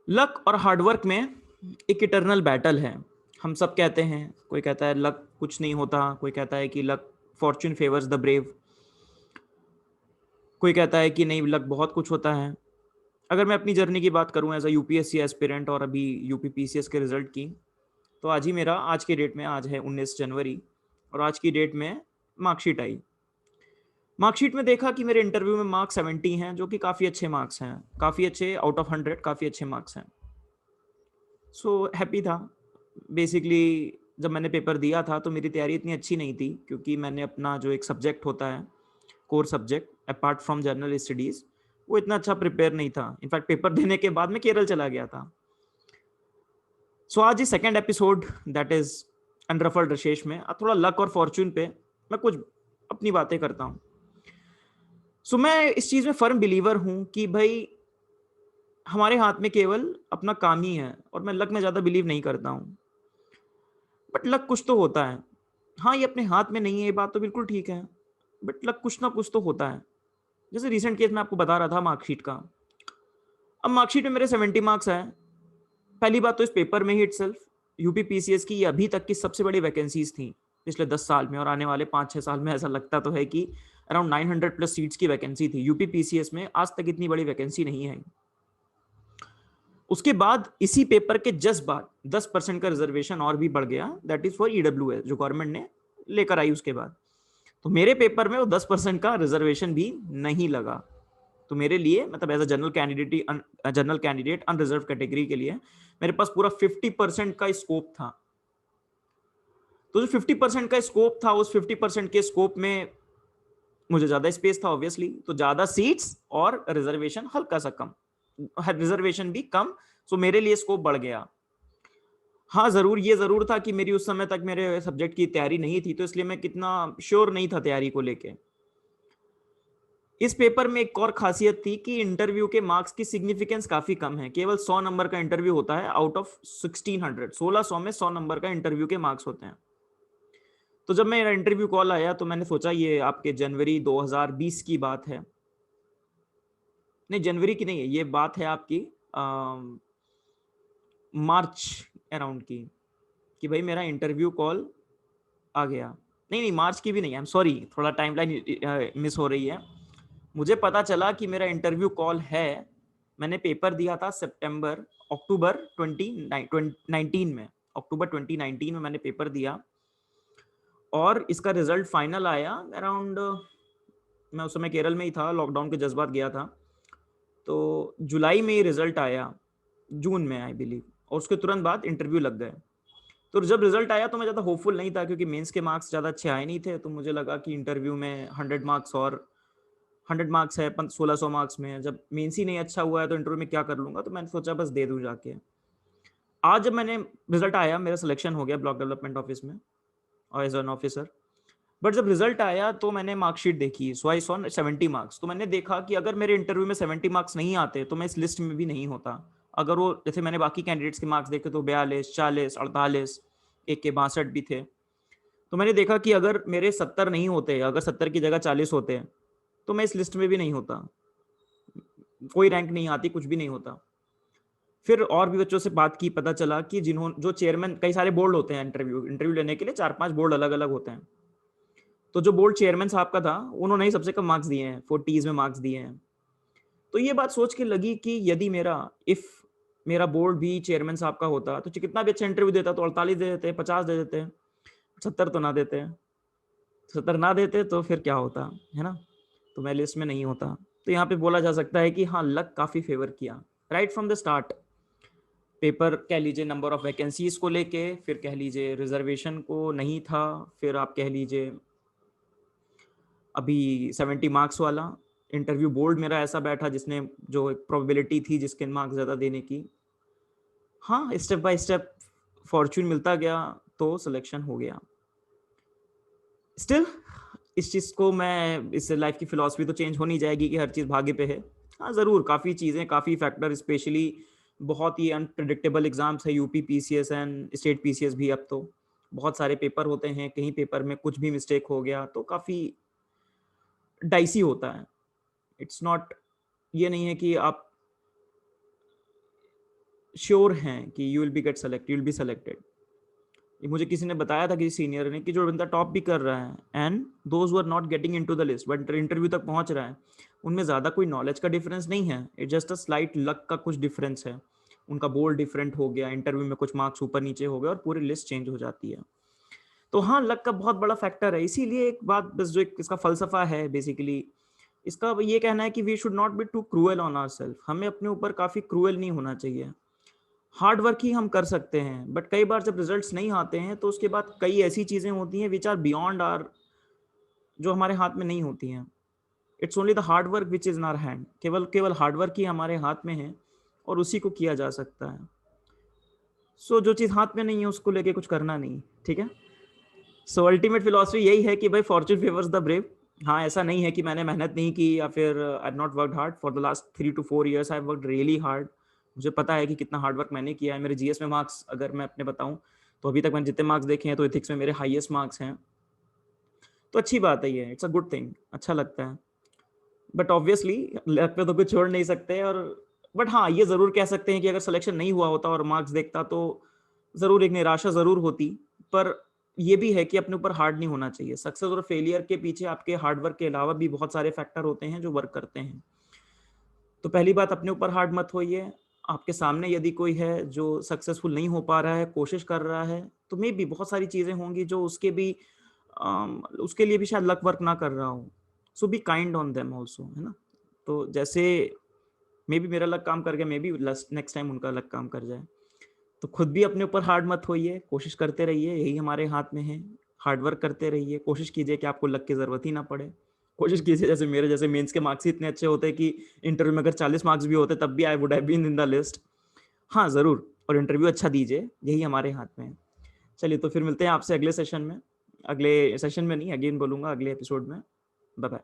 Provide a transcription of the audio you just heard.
Luck और hard work में एक इटर्नल बैटल है। हम सब कहते हैं, कोई कहता है लक कुछ नहीं होता, कोई कहता है कि luck Fortune favours the brave, कोई कहता है कि नहीं लक बहुत कुछ होता है। अगर मैं अपनी जर्नी की बात करूं एज अ यूपीएससी एस्पिरेंट और अभी यूपी पीसीएस के रिजल्ट की, तो आज की डेट में आज है 19 जनवरी, और आज की डेट में मार्कशीट आई। मार्कशीट में देखा कि मेरे इंटरव्यू में मार्क्स 70 हैं, जो कि काफ़ी अच्छे मार्क्स हैं, काफ़ी अच्छे, आउट ऑफ 100 काफ़ी अच्छे मार्क्स हैं। सो हैप्पी था। बेसिकली जब मैंने पेपर दिया था तो मेरी तैयारी इतनी अच्छी नहीं थी, क्योंकि मैंने अपना जो एक सब्जेक्ट होता है, core subject apart from journal studies, वो इतना अच्छा प्रिपेयर नहीं था। इनफैक्ट पेपर देने के बाद मैं केरल चला गया था। सो आज इस सेकेंड एपिसोड दैट इज अनरफल्ड रशेष में थोड़ा लक और फॉर्च्यून पे मैं कुछ अपनी बातें करता हूँ। सो मैं इस चीज़ में फर्म बिलीवर हूँ कि भाई हमारे हाथ में केवल अपना काम ही है, और मैं लक में ज़्यादा बिलीव नहीं करता हूँ। बट लक कुछ तो होता है। हाँ, ये अपने हाथ में नहीं है, ये बात तो बिल्कुल ठीक है, बट लक कुछ ना कुछ तो होता है। जैसे रिसेंट केस मैं आपको बता रहा था मार्कशीट का। अब मार्कशीट में मेरे 70 मार्क्स आए। पहली बात तो इस पेपर में ही इटसेल्फ यूपी पीसीएस की ये अभी तक की सबसे बड़ी वैकेंसीज थी पिछले 10 साल में, और आने वाले 5-6 साल में ऐसा लगता तो है कि अराउंड 900 प्लस सीट्स की वैकेंसी थी। यूपी पीसीएस में आज तक इतनी बड़ी वैकेंसी नहीं है। उसके बाद इसी पेपर के जस्ट बाद 10% का रिजर्वेशन और भी बढ़ गया, दैट इज फॉर ईडब्ल्यूएस, जो गवर्नमेंट ने लेकर आई उसके बाद। तो मेरे पेपर में वो 10% का रिजर्वेशन भी नहीं लगा। तो मेरे लिए मतलब as a general candidate unreserve category के लिए मेरे पास पूरा 50% का स्कोप था। तो जो 50% का स्कोप था, उस 50% के स्कोप में मुझे ज्यादा स्पेस था ऑब्वियसली, तो ज्यादा सीट्स और रिजर्वेशन हल्का सा कम, रिजर्वेशन भी कम। सो मेरे लिए स्कोप बढ़ गया। हाँ, ये ज़रूर था कि मेरी उस समय तक मेरे सब्जेक्ट की तैयारी नहीं थी, तो इसलिए मैं कितना श्योर नहीं था तैयारी को लेके। इस पेपर में एक और खासियत थी कि इंटरव्यू के मार्क्स की सिग्निफिकेंस काफ़ी कम है। केवल 100 नंबर का इंटरव्यू होता है आउट ऑफ 1600। 1600 में 100 नंबर का इंटरव्यू के मार्क्स होते हैं। तो जब मेरा इंटरव्यू कॉल आया तो मैंने सोचा ये आपके जनवरी 2020 की बात है। नहीं, जनवरी की नहीं है, ये बात है आपकी मार्च अराउंड की, कि भाई मेरा इंटरव्यू कॉल आ गया। नहीं नहीं, मार्च की भी नहीं, आई एम सॉरी, थोड़ा टाइमलाइन मिस हो रही है। मुझे पता चला कि मेरा इंटरव्यू कॉल है। मैंने पेपर दिया था सितंबर अक्टूबर 2019 में, अक्टूबर 2019 में मैंने पेपर दिया, और इसका रिजल्ट फाइनल आया अराउंड, मैं उस समय केरल में ही था, लॉकडाउन के जज्बात गया था। तो जुलाई में ही रिजल्ट आया, जून में आई बिलीव, और उसके तुरंत बाद इंटरव्यू लग गए। तो जब रिजल्ट आया तो मैं ज़्यादा होपफुल नहीं था, क्योंकि मेंस के मार्क्स ज़्यादा अच्छे आए नहीं थे। तो मुझे लगा कि इंटरव्यू में 100 मार्क्स, और 100 मार्क्स है 1600 मार्क्स में, जब मेंस ही नहीं अच्छा हुआ है तो इंटरव्यू में क्या कर लूंगा। तो मैंने सोचा बस दे दूं जाके। आज जब मैंने रिजल्ट आया, मेरा सिलेक्शन हो गया ब्लॉक डेवलपमेंट ऑफिस में और एज एन ऑफिसर। बट जब रिजल्ट आया तो मैंने मार्कशीट देखी, सो आई सॉ 70 मार्क्स। तो मैंने देखा कि अगर मेरे इंटरव्यू में 70 मार्क्स नहीं आते तो मैं इस लिस्ट में भी नहीं होता। अगर वो, जैसे मैंने बाकी कैंडिडेट्स के मार्क्स देखे तो 42, 40, 48, एक के 62 भी थे। तो मैंने देखा कि अगर मेरे 70 नहीं होते, अगर 70 की जगह 40 होते, तो मैं इस लिस्ट में भी नहीं होता, कोई रैंक नहीं आती, कुछ भी नहीं होता। फिर और भी बच्चों से बात की, पता चला कि जो चेयरमैन, कई सारे बोर्ड होते हैं इंटरव्यू इंटरव्यू लेने के लिए, 4-5 बोर्ड अलग अलग होते हैं। तो जो बोर्ड चेयरमैन साहब का था, उन्होंने ही सबसे कम मार्क्स दिए हैं, 40s में मार्क्स दिए हैं। तो ये बात सोच के लगी कि यदि इफ मेरा बोर्ड भी चेयरमैन साहब का होता तो कितना भी अच्छा इंटरव्यू देता, तो 48 दे देते, 50 दे देते, 70 तो ना देते। 70 ना देते तो फिर क्या होता, है ना। तो मैं लिस्ट में नहीं होता। तो यहाँ पे बोला जा सकता है कि हाँ, लक काफ़ी फेवर किया right from the start. Paper कह लीजिए नंबर ऑफ वैकेंसीज को लेके, फिर कह लीजिए रिजर्वेशन को नहीं था, फिर आप कह लीजिए अभी 70 मार्क्स वाला इंटरव्यू बोर्ड मेरा ऐसा बैठा जिसने, जो एक प्रोबेबिलिटी थी जिसके मार्क्स ज़्यादा देने की। हाँ, स्टेप बाय स्टेप फॉर्च्यून मिलता गया, तो सिलेक्शन हो गया। स्टिल इस चीज़ को मैं, इससे लाइफ की फिलॉसफी तो चेंज हो नहीं जाएगी कि हर चीज़ भाग्य पे है। हाँ, ज़रूर काफ़ी चीज़ें, काफ़ी फैक्टर, स्पेशली बहुत ही अनप्रिडिक्टेबल एग्जाम्स है UP PCS and state PCS भी। अब तो बहुत सारे पेपर होते हैं, कहीं पेपर में कुछ भी मिस्टेक हो गया तो काफ़ी डाइसी होता है। इट्स नॉट, ये नहीं है कि आप श्योर हैं कि you will be gate select, you will be selected. ये मुझे किसी ने बताया था, किसी सीनियर ने, कि जो बंदा टॉप भी कर रहा है and those who are not getting into the list but interview तक पहुंच रहा है, उनमें ज़्यादा कोई नॉलेज का डिफरेंस नहीं है, it just a slight luck का कुछ डिफरेंस है। उनका बोल डिफरेंट हो गया, इंटरव्यू में कुछ मार्क्स ऊपर नीचे हो गए और पूरी लिस्ट चेंज हो जाती है। तो हाँ, लक का बहुत बड़ा फैक्टर है। इसीलिए एक बात बस जो इसका फलसफा है बेसिकली, इसका ये कहना है कि we should not be too cruel on ourself. हमें अपने ऊपर काफ़ी क्रूएल नहीं होना चाहिए। हार्ड वर्क ही हम कर सकते हैं, बट कई बार जब रिजल्ट्स नहीं आते हैं तो उसके बाद कई ऐसी चीज़ें होती हैं विच आर बियॉन्ड आर, जो हमारे हाथ में नहीं होती हैं। It's only the hard work which is in our hand. केवल केवल हार्ड वर्क ही हमारे हाथ में है और उसी को किया जा सकता है। सो जो चीज़ हाथ में नहीं है उसको लेके कुछ करना नहीं, ठीक है। सो अल्टीमेट फिलॉसफी यही है कि भाई फॉर्च्यून फेवर्स द ब्रेव। हाँ, ऐसा नहीं है कि मैंने मेहनत नहीं की या फिर I not worked hard. For the last 3 to 4 years I worked really hard. मुझे पता है कि कितना हार्ड वर्क मैंने किया है। मेरे जीएस में मार्क्स अगर मैं अपने बताऊं तो अभी तक मैंने जितने मार्क्स देखे हैं तो एथिक्स में मेरे हाईएस्ट मार्क्स हैं। तो अच्छी बात है, ये इट्स अ गुड थिंग, अच्छा लगता है। बट ऑब्वियसली लक पे तो कुछ छोड़ नहीं सकते। और बट हाँ, ये ज़रूर कह सकते हैं कि अगर सिलेक्शन नहीं हुआ होता और मार्क्स देखता तो ज़रूर एक निराशा ज़रूर होती। पर ये भी है कि अपने ऊपर हार्ड नहीं होना चाहिए। सक्सेस और फेलियर के पीछे आपके हार्ड वर्क के अलावा भी बहुत सारे फैक्टर होते हैं जो वर्क करते हैं। तो पहली बात, अपने ऊपर हार्ड मत होइए। आपके सामने यदि कोई है जो सक्सेसफुल नहीं हो पा रहा है, कोशिश कर रहा है, तो मे बी बहुत सारी चीज़ें होंगी जो उसके भी उसके लिए भी शायद लक वर्क ना कर रहा हो। So be kind on them also, है ना। तो जैसे मे बी मेरा लक काम कर गया, मे बी नेक्स्ट टाइम उनका लक काम कर जाए। तो खुद भी अपने ऊपर हार्ड मत होइए, कोशिश करते रहिए, यही हमारे हाथ में है। हार्ड वर्क करते रहिए, कोशिश कीजिए कि आपको लक की ज़रूरत ही ना पड़े। कोशिश कीजिए, जैसे मेरे जैसे मेंस के मार्क्स ही इतने अच्छे होते कि इंटरव्यू में अगर 40 मार्क्स भी होते तब भी I would have been in the list. हाँ, ज़रूर, और इंटरव्यू अच्छा दीजिए, यही हमारे हाथ में है। चलिए, तो फिर मिलते हैं आपसे अगले सेशन में। अगले सेशन में नहीं, अगेन बोलूँगा, अगले एपिसोड में। Bye bye.